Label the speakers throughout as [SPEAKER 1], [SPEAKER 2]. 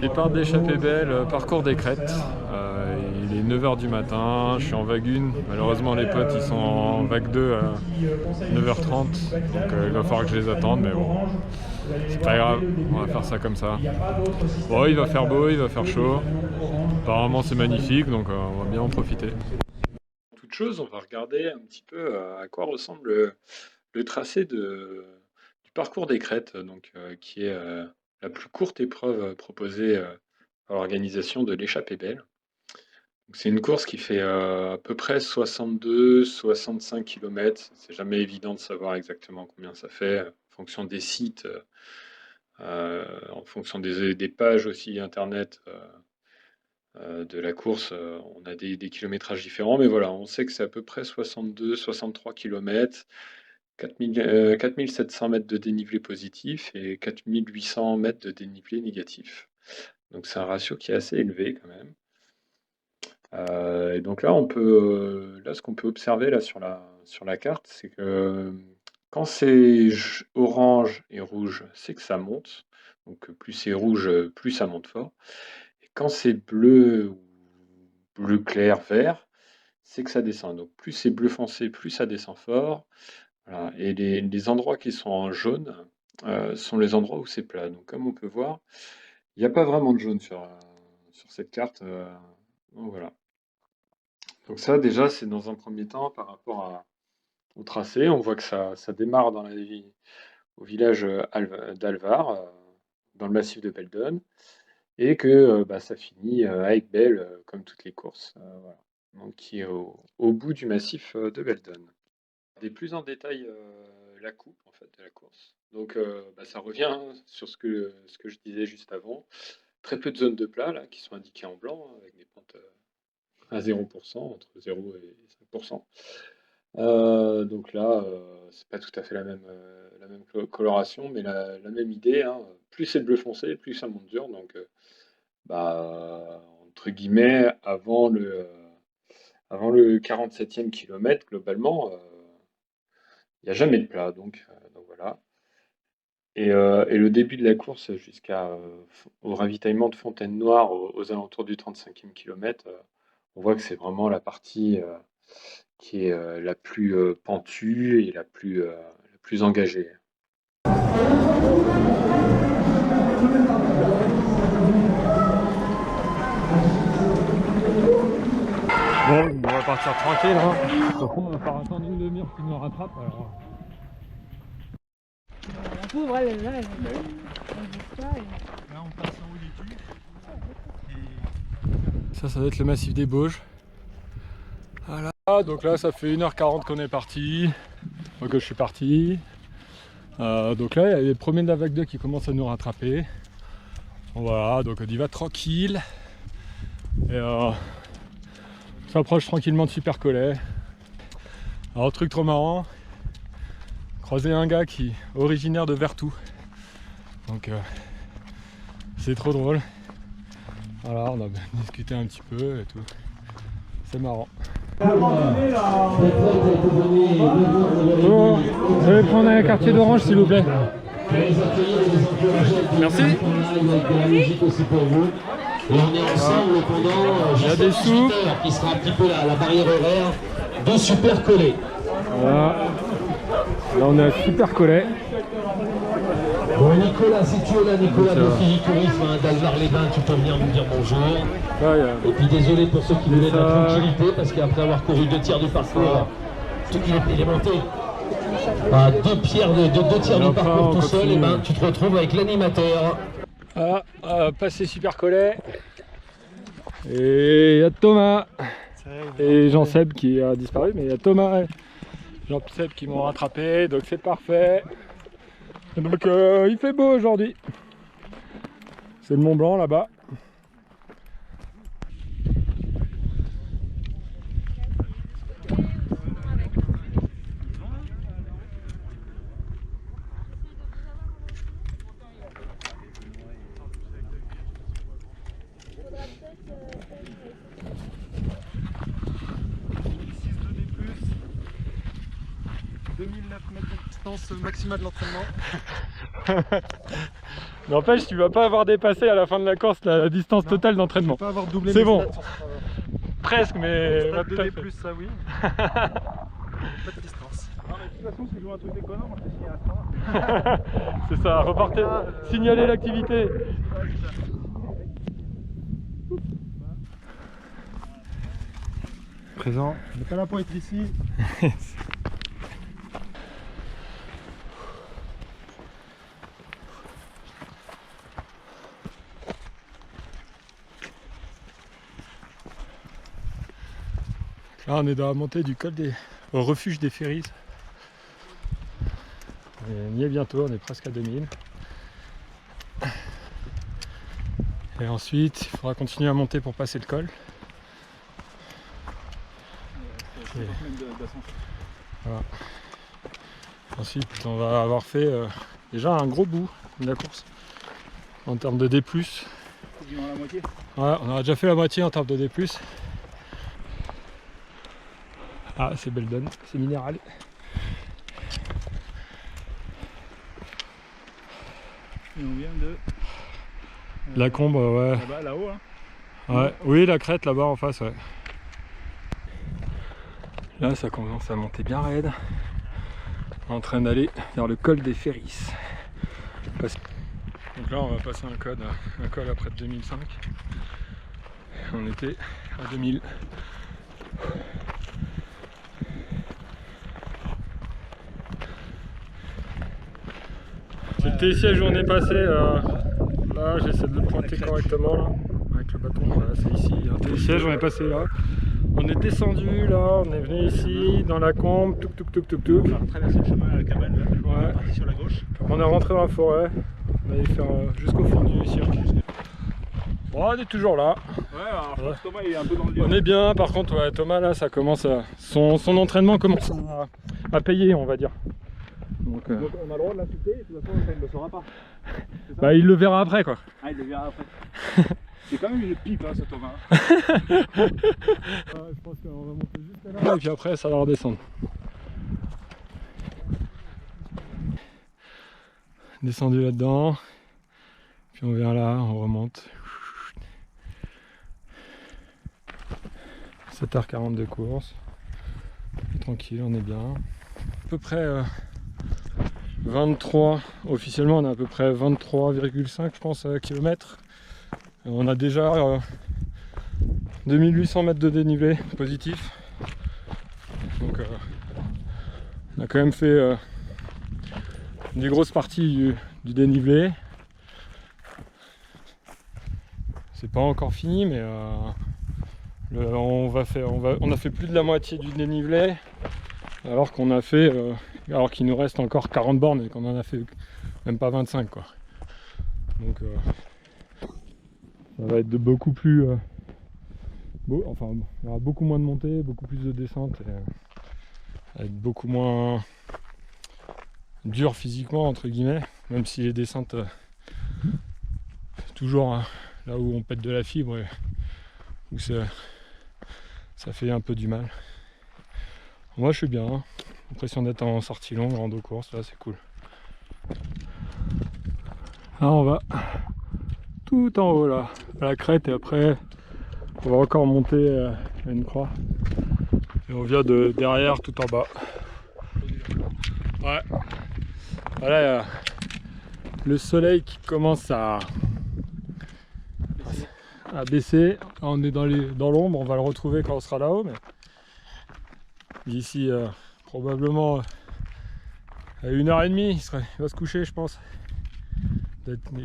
[SPEAKER 1] Départ d'échappée belle, parcours des crêtes. Il est 9 h du matin, je suis en vague 1. Malheureusement les potes ils sont en vague 2 à 9 h 30. Donc il va falloir que je les attende, mais bon, c'est pas grave, on va faire ça comme ça. Bon, il va faire beau, il va faire chaud. Apparemment c'est magnifique, donc on va bien en profiter. Toute chose, on va regarder un petit peu à quoi ressemble le tracé du parcours des crêtes, donc, qui est la plus courte épreuve proposée par l'organisation de l'échappée belle. C'est une course qui fait à peu près 62-65 km. C'est jamais évident de savoir exactement combien ça fait, en fonction des sites, en fonction des pages aussi internet de la course. On a des kilométrages différents, mais voilà, on sait que c'est à peu près 62-63 km, 4700 mètres de dénivelé positif et 4800 mètres de dénivelé négatif. Donc c'est un ratio qui est assez élevé quand même. Et donc là, ce qu'on peut observer là sur la carte, c'est que quand c'est orange et rouge, c'est que ça monte. Donc plus c'est rouge, plus ça monte fort. Et quand c'est bleu clair, vert, c'est que ça descend. Donc plus c'est bleu foncé, plus ça descend fort. Voilà. Et les endroits qui sont en jaune sont les endroits où c'est plat. Donc comme on peut voir, il n'y a pas vraiment de jaune sur cette carte. Donc voilà. Donc ça, déjà, c'est dans un premier temps par rapport au tracé. On voit que ça démarre au village d'Alvar, dans le massif de Beldon, et que ça finit à Aiguebelle, comme toutes les courses, voilà. Donc qui est au bout du massif de Beldon. Des plus en détail la coupe en fait de la course. Donc ça revient hein, sur ce que je disais juste avant. Très peu de zones de plat là, qui sont indiquées en blanc, hein, avec des pentes à 0%, entre 0 et 5%. Donc là, c'est pas tout à fait la même coloration, mais la même idée, hein. Plus c'est bleu foncé, plus ça monte dur. Donc, entre guillemets, avant le 47e kilomètre, globalement, il n'y a jamais de plat. Donc voilà. Et le début de la course au ravitaillement de Fontaine-Noire, aux alentours du 35e kilomètre, on voit que c'est vraiment la partie qui est la plus pentue et la plus engagée. Bon, on va partir tranquille. Hein. On va faire attendre une demi-heure qu'il nous rattrape. Alors.
[SPEAKER 2] La pauvre, elle est là. Là,
[SPEAKER 1] on passe en haut des tues. Ça doit être le massif des Bauges. Voilà. Donc là, ça fait 1h40 qu'on est parti. Que je suis parti. Donc là, il y a les premiers de la vague 2 qui commencent à nous rattraper. Voilà, donc on y va tranquille. Et on s'approche tranquillement de Supercollet. Alors, truc trop marrant, croisé un gars qui est originaire de Vertou. Donc c'est trop drôle. Voilà, on a discuté un petit peu et tout. C'est marrant. Bon, je vais prendre un quartier d'orange s'il vous plaît. Merci.
[SPEAKER 3] Et on est ensemble pendant
[SPEAKER 1] il y a des soupes
[SPEAKER 3] qui sera un petit peu la barrière horaire de Supercollet.
[SPEAKER 1] Voilà. Là on est à Supercollet.
[SPEAKER 3] Bon Nicolas, si tu es là, Nicolas de Tourisme d'Alvar-les-Bains, tu peux venir nous dire bonjour. Et puis désolé pour ceux qui voulaient de la tranquillité, parce qu'après avoir couru 2 tiers du parcours, il est monté à 2 tiers du parcours tout seul, et ben tu te retrouves avec l'animateur.
[SPEAKER 1] Voilà, passer Supercollet. Et il y a Thomas et Jean-Seb qui a disparu, mais il y a Thomas et Jean-Seb qui m'ont rattrapé, donc c'est parfait. Donc il fait beau aujourd'hui. C'est le Mont Blanc là-bas. Maximale de l'entraînement.
[SPEAKER 4] N'empêche, tu vas pas avoir dépassé à la fin de la course la distance totale d'entraînement. C'est bon. Presque, mais...
[SPEAKER 5] Stade 2D plus, ça oui. Pas de distance. Non, mais de toute façon, si je joue un truc déconnant, moi je vais signer à la fin.
[SPEAKER 4] C'est ça, reporter, signaler l'activité.
[SPEAKER 5] Présent. On n'est pas là pour être ici.
[SPEAKER 4] Là on est dans la montée du col au refuge des Ferries. On y est bientôt, on est presque à 2000. Et ensuite il faudra continuer à monter pour passer le col. Et... Voilà. Ensuite on va avoir fait déjà un gros bout de la course en termes de D+.
[SPEAKER 5] La moitié.
[SPEAKER 4] Ouais, on aura déjà fait la moitié en termes de D+. Ah, c'est Beldon, c'est minéral.
[SPEAKER 5] Et on vient de...
[SPEAKER 4] La Combe, ouais.
[SPEAKER 5] Là-bas, là-haut, hein.
[SPEAKER 4] Ouais. Oui, la crête là-bas en face, ouais. Là, ça commence à monter bien raide. En train d'aller vers le col des Ferries. Donc là, on va passer un col après de 2005. On était à 2000. C'était ici la journée passée, là j'essaie de le pointer correctement là, avec le bâton, voilà, c'est ici, le siège on est passé là, on est descendu là, on est venu ici dans la Combe, touc.
[SPEAKER 5] On a traversé le chemin à la cabane là,
[SPEAKER 4] ouais.
[SPEAKER 5] On est parti sur la gauche.
[SPEAKER 4] On est rentré dans la forêt, on allait faire jusqu'au fond du cirque. Bon, on est toujours là.
[SPEAKER 5] Ouais, alors je pense que Thomas il est un peu dans le dur.
[SPEAKER 4] On est bien, par contre ouais, Thomas là ça commence à... son entraînement commence à payer on va dire. Donc,
[SPEAKER 5] Donc on a le droit de l'insulter et de toute façon il ne le saura pas.
[SPEAKER 4] Bah il le verra après quoi.
[SPEAKER 5] Ah il le verra après. C'est quand même une pipe hein ce Thomas.
[SPEAKER 4] Je pense qu'on va monter juste là et puis après ça va redescendre. Descendu là-dedans, puis on vient là, on remonte. 7h40 de course. Tranquille, on est bien. À peu près 23, officiellement on a à peu près 23,5 je pense km. On a déjà 2800 mètres de dénivelé positif. Donc on a quand même fait des grosses parties du dénivelé. C'est pas encore fini mais on a fait plus de la moitié du dénivelé alors qu'on a fait alors qu'il nous reste encore 40 bornes et qu'on en a fait même pas 25 quoi. Donc ça va être de beaucoup plus enfin il y aura beaucoup moins de montées, beaucoup plus de descentes et ça va être beaucoup moins dur physiquement entre guillemets, même si les descentes toujours là où on pète de la fibre et où ça fait un peu du mal. Moi je suis bien, hein. L'impression d'être en sortie longue, rando course, là c'est cool. Là on va tout en haut là, à la crête et après on va encore monter à une croix. Et on vient de derrière tout en bas. Ouais. Voilà, il y a le soleil qui commence à baisser. Là, on est dans l'ombre, on va le retrouver quand on sera là-haut. Mais d'ici probablement à 1h30, il va se coucher, je pense.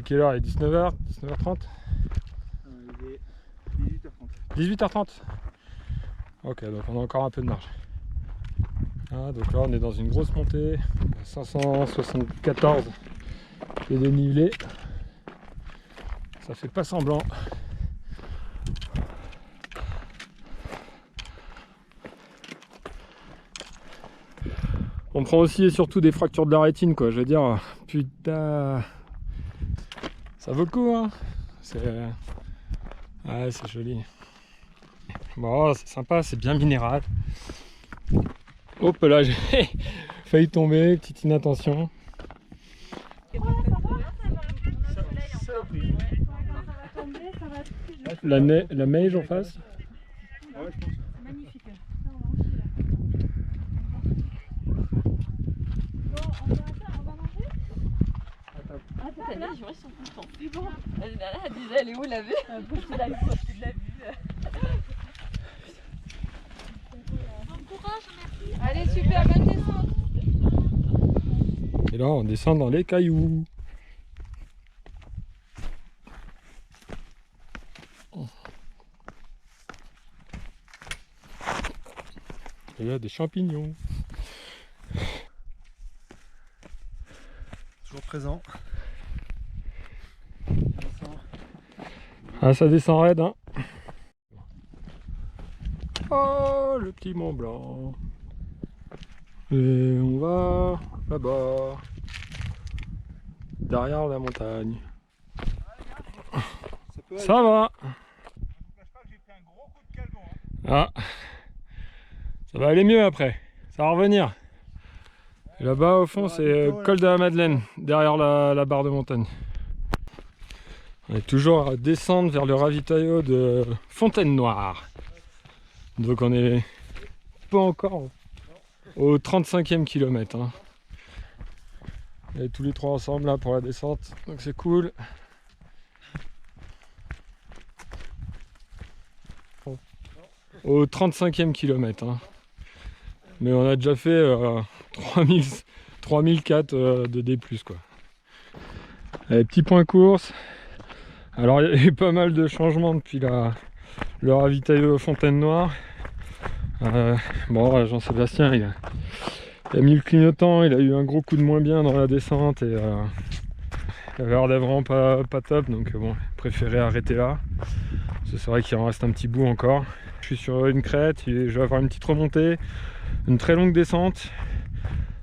[SPEAKER 4] Quelle heure? Il est 19h, 19h30
[SPEAKER 5] Il est 18h30.
[SPEAKER 4] 18h30. Ok, donc on a encore un peu de marge. Ah, donc là on est dans une grosse montée, 574 de dénivelé. Ça fait pas semblant. On prend aussi et surtout des fractures de la rétine quoi, je veux dire, putain, ça vaut le coup hein. Ouais, c'est joli. Bon, c'est sympa, c'est bien minéral. Hop là, j'ai failli tomber, petite inattention. La neige en face.
[SPEAKER 5] Ah ouais, je pense.
[SPEAKER 2] C'est magnifique. On va manger.
[SPEAKER 6] Attends, là, je reste sur tout le temps. C'est bon. Elle disait, elle est où la vue? Profitez de la vue.
[SPEAKER 2] Bon courage, merci.
[SPEAKER 6] Allez, super, bonne descente.
[SPEAKER 4] Et là, on descend dans les cailloux. Et il y a des champignons.
[SPEAKER 5] Toujours présent.
[SPEAKER 4] Ah, ça descend raide, hein. Oh, le petit Mont Blanc. Et on va là-bas. Derrière la montagne. Ça va.
[SPEAKER 5] Je vous cache pas que j'ai pris un gros coup de calgon.
[SPEAKER 4] Ah. Ça va aller mieux après. Ça va revenir. Et là-bas au fond c'est col de la Madeleine, derrière la barre de montagne. On est toujours à descendre vers le ravitaillot de Fontaine-Noire. Donc on est pas encore au 35e kilomètre. Hein. Et tous les trois ensemble là pour la descente, donc c'est cool. Au 35e kilomètre. Hein. Mais on a déjà fait 3004 de D+, quoi. Allez, petit point course. Alors il y a eu pas mal de changements depuis le ravitaillot Fontaine-Noire. Bon, Jean-Sébastien il a mis le clignotant, il a eu un gros coup de moins bien dans la descente et il avait l'air d'être vraiment pas top, donc bon, préféré arrêter là. C'est vrai qu'il en reste un petit bout encore. Je suis sur une crête et je vais avoir une petite remontée, une très longue descente,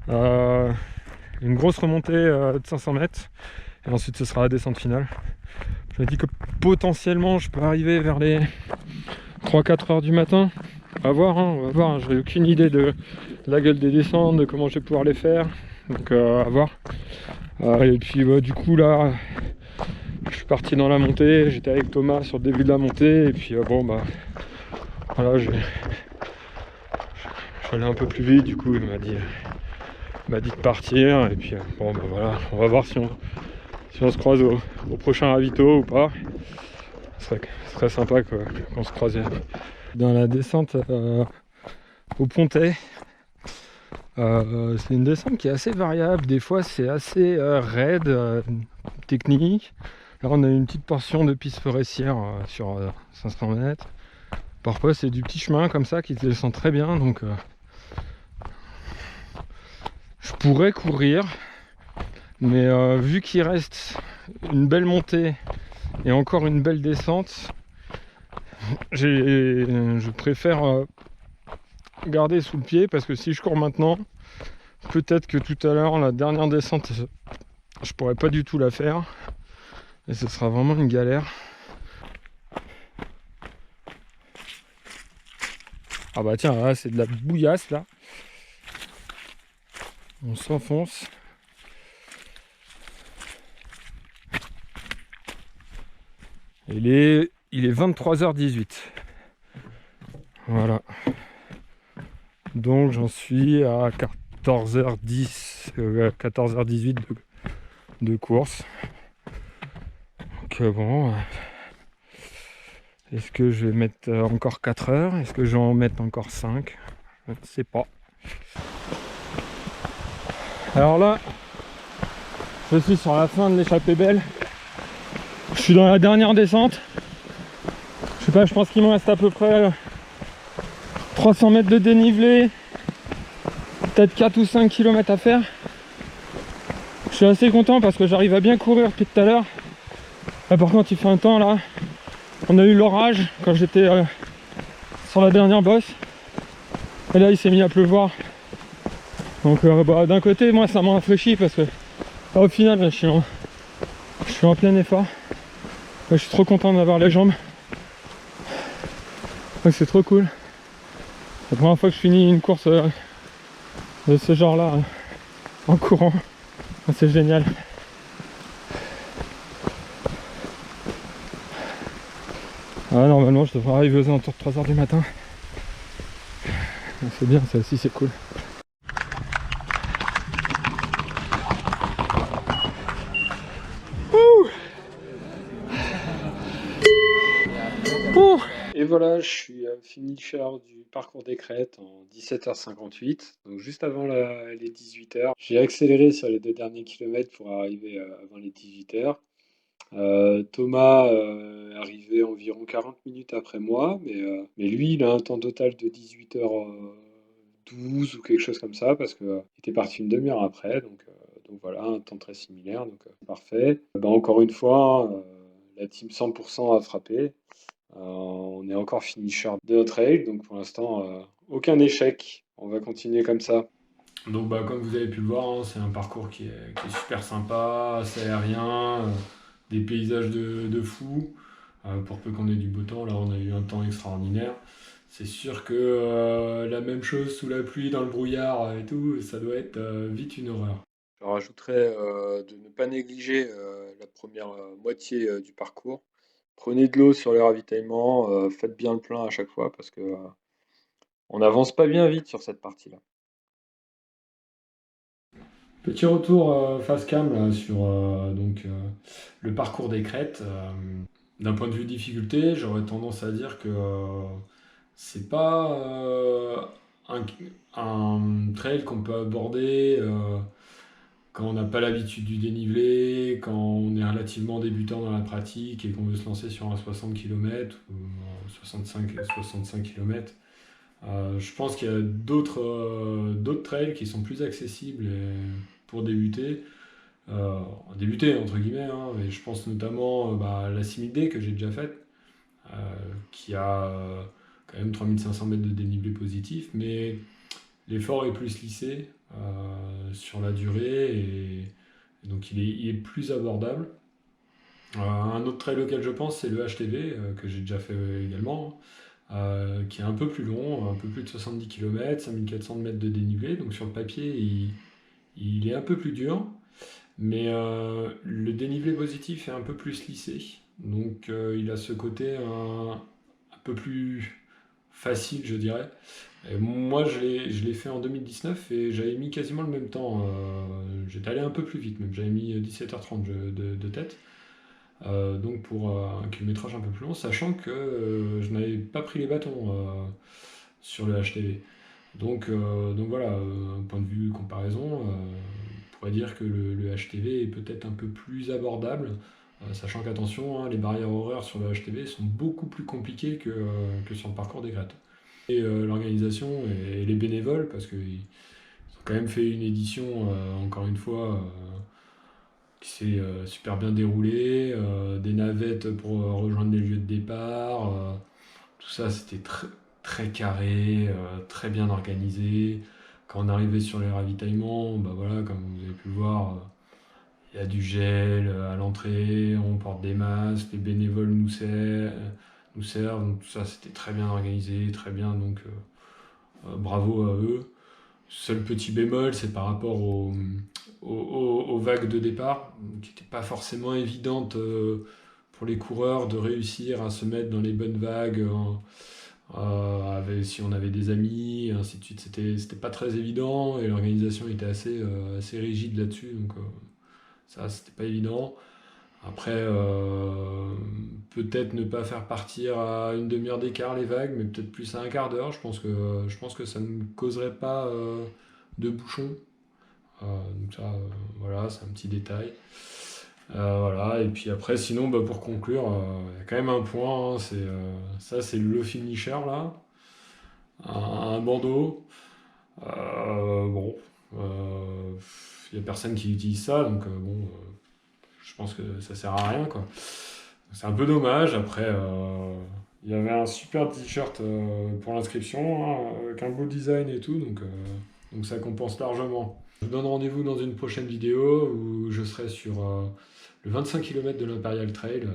[SPEAKER 4] une grosse remontée de 500 mètres et ensuite ce sera la descente finale. Je me dis que potentiellement je peux arriver vers les 3-4 heures du matin. On va voir, hein, on va voir. J'ai aucune idée de la gueule des descentes, de comment je vais pouvoir les faire. Donc à voir. Et puis du coup là, je suis parti dans la montée. J'étais avec Thomas sur le début de la montée. Et puis bon bah voilà, je suis allé un peu plus vite. Du coup il m'a dit de partir. Et puis bon bah voilà, on va voir si on se croise au prochain ravito ou pas. Ce serait sympa qu'on se croise dans la descente au Pontet. C'est une descente qui est assez variable, des fois c'est assez raide, technique. Là on a une petite portion de piste forestière sur 500 mètres. Parfois c'est du petit chemin comme ça qui se descend très bien, donc je pourrais courir, mais vu qu'il reste une belle montée et encore une belle descente, je préfère garder sous le pied, parce que si je cours maintenant, peut-être que tout à l'heure la dernière descente je pourrais pas du tout la faire et ce sera vraiment une galère. Ah bah tiens, là c'est de la bouillasse là, on s'enfonce. Il est 23h18. Voilà. Donc j'en suis à 14h10, 14h18 de course. Donc bon, est-ce que je vais mettre encore 4 heures? Est-ce que je vais en mettre encore 5? Je ne sais pas. Alors là, je suis sur la fin de l'échappée belle. Je suis dans la dernière descente. Je sais pas, je pense qu'il me reste à peu près 300 mètres de dénivelé, peut-être 4 ou 5 km à faire. Je suis assez content parce que j'arrive à bien courir depuis tout à l'heure. Là par contre il fait un temps là. On a eu l'orage quand j'étais sur la dernière bosse. Et là il s'est mis à pleuvoir. Donc d'un côté moi ça m'a rafraîchi parce que là, au final je suis en plein effort. Je suis trop content d'avoir les jambes. C'est trop cool. C'est la première fois que je finis une course de ce genre là en courant. C'est génial. Ah, normalement je devrais arriver aux alentours de 3h du matin. C'est bien, ça aussi c'est cool.
[SPEAKER 1] Et voilà, je suis finisher du parcours des crêtes en 17h58, donc juste avant les 18h. J'ai accéléré sur les 2 derniers kilomètres pour arriver avant les 18h. Thomas est arrivé environ 40 minutes après moi, mais lui, il a un temps total de 18h12 ou quelque chose comme ça, parce qu'il était parti une demi-heure après, donc voilà, un temps très similaire, donc parfait. Encore une fois, la team 100% a frappé. On est encore finisher de notre trail, donc pour l'instant, aucun échec. On va continuer comme ça. Donc comme vous avez pu le voir, hein, c'est un parcours qui est super sympa, assez aérien, des paysages de fou. Pour peu qu'on ait du beau temps, là on a eu un temps extraordinaire. C'est sûr que la même chose sous la pluie, dans le brouillard et tout, ça doit être vite une horreur. Je rajouterais de ne pas négliger la première moitié du parcours. Prenez de l'eau sur le ravitaillement, faites bien le plein à chaque fois parce que on n'avance pas bien vite sur cette partie-là. Petit retour face cam là, sur le parcours des crêtes. D'un point de vue difficulté, j'aurais tendance à dire que c'est pas un trail qu'on peut aborder quand on n'a pas l'habitude du dénivelé, quand on est relativement débutant dans la pratique et qu'on veut se lancer sur un 60 km ou 65 km. Je pense qu'il y a d'autres trails qui sont plus accessibles pour débuter. Débuter entre guillemets, hein, et je pense notamment à la 6000D que j'ai déjà faite, qui a quand même 3500 mètres de dénivelé positif, mais l'effort est plus lissé sur la durée et donc il est plus abordable. Un autre trail auquel je pense, c'est le HTV que j'ai déjà fait également, qui est un peu plus long, un peu plus de 70 km, 5400 mètres de dénivelé, donc sur le papier il est un peu plus dur, mais le dénivelé positif est un peu plus lissé, donc il a ce côté un peu plus facile, je dirais. Et moi, je l'ai fait en 2019 et j'avais mis quasiment le même temps. J'étais allé un peu plus vite même, j'avais mis 17h30 de tête. Donc pour un kilométrage un peu plus long, sachant que je n'avais pas pris les bâtons sur le HTV. Donc voilà, point de vue comparaison, on pourrait dire que le HTV est peut-être un peu plus abordable, sachant qu'attention, hein, les barrières horaires sur le HTV sont beaucoup plus compliquées que sur le parcours des crêtes. Et l'organisation et les bénévoles, parce qu'ils ont quand même fait une édition, encore une fois, qui s'est super bien déroulée, des navettes pour rejoindre les lieux de départ, tout ça c'était très carré, très bien organisé. Quand on arrivait sur les ravitaillements, voilà, comme vous avez pu le voir, il y a du gel à l'entrée, on porte des masques, les bénévoles nous servent, donc tout ça c'était très bien organisé, très bien, donc bravo à eux. Seul petit bémol, c'est par rapport aux vagues de départ, qui n'étaient pas forcément évidentes pour les coureurs de réussir à se mettre dans les bonnes vagues, si on avait des amis, et ainsi de suite. C'était pas très évident et l'organisation était assez rigide là-dessus, donc ça c'était pas évident. Après, peut-être ne pas faire partir à une demi-heure d'écart les vagues, mais peut-être plus à un quart d'heure. Je pense que ça ne causerait pas de bouchons. Donc ça, voilà, c'est un petit détail. Voilà, et puis après, sinon, pour conclure, il y a quand même un point, hein, ça c'est le low finisher là, un bandeau. Bon, il n'y a personne qui utilise ça, donc je pense que ça sert à rien, quoi. C'est un peu dommage. Après, il y avait un super t-shirt pour l'inscription, hein, avec un beau design et tout, donc ça compense largement. Je vous donne rendez-vous dans une prochaine vidéo où je serai sur le 25 km de l'Imperial Trail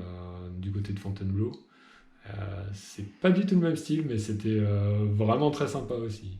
[SPEAKER 1] du côté de Fontainebleau. C'est pas du tout le même style, mais c'était vraiment très sympa aussi.